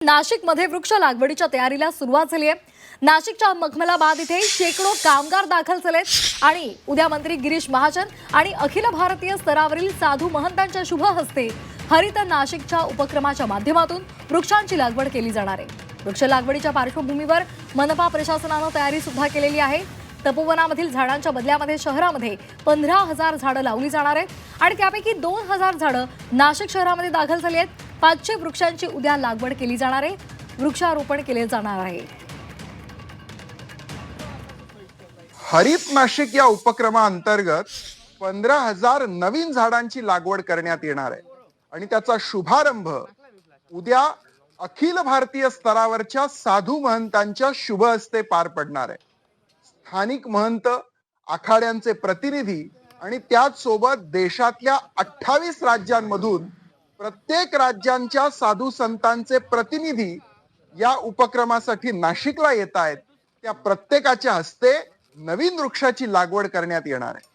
नाशिकमध्ये वृक्ष लागवडीच्या तयारीला सुरुवात झाली आहे। नाशिकच्या मखमलाबाद इथे शेकडो कामगार दाखल झालेत आणि उद्या मंत्री गिरीश महाजन आणि अखिल भारतीय स्तरावरील साधू महंतांच्या शुभ हस्ते हरित नाशिकच्या उपक्रमाच्या माध्यमातून वृक्षांची लागवड केली जाणार आहे। वृक्ष लागवडीच्या पार्श्वभूमीवर मनपा प्रशासनाने तयारी सुद्धा केलेली आहे। तपोवनामधील झाडांच्या बदल्यामध्ये शहरामध्ये 15,000 झाडं लावली जाणार आहेत आणि त्यापैकी 2,000 झाडं नाशिक शहरामध्ये दाखल झाली आहेत। 500 वृक्षांची उद्या लागवड केली जाणार आहे, वृक्षारोपण केले जाणार आहे। हरित नाशिक या उपक्रमाअंतर्गत 15,000 नवीन झाडांची लागवड करण्यात येणार आहे आणि त्याचा शुभारंभ उद्या अखिल भारतीय स्तरावरच्या साधू महंतांच्या शुभ हस्ते पार पडणार आहे। स्थानिक महंत, आखाड्यांचे प्रतिनिधी आणि त्याचसोबत देशातल्या 28 राज्यांमधून प्रत्येक राज्यांच्या साधू संतांचे प्रतिनिधी या उपक्रमासाठी नाशिकला येत आहेत। त्या प्रत्येकाच्या हस्ते नवीन वृक्षाची लागवड करण्यात येणार आहे।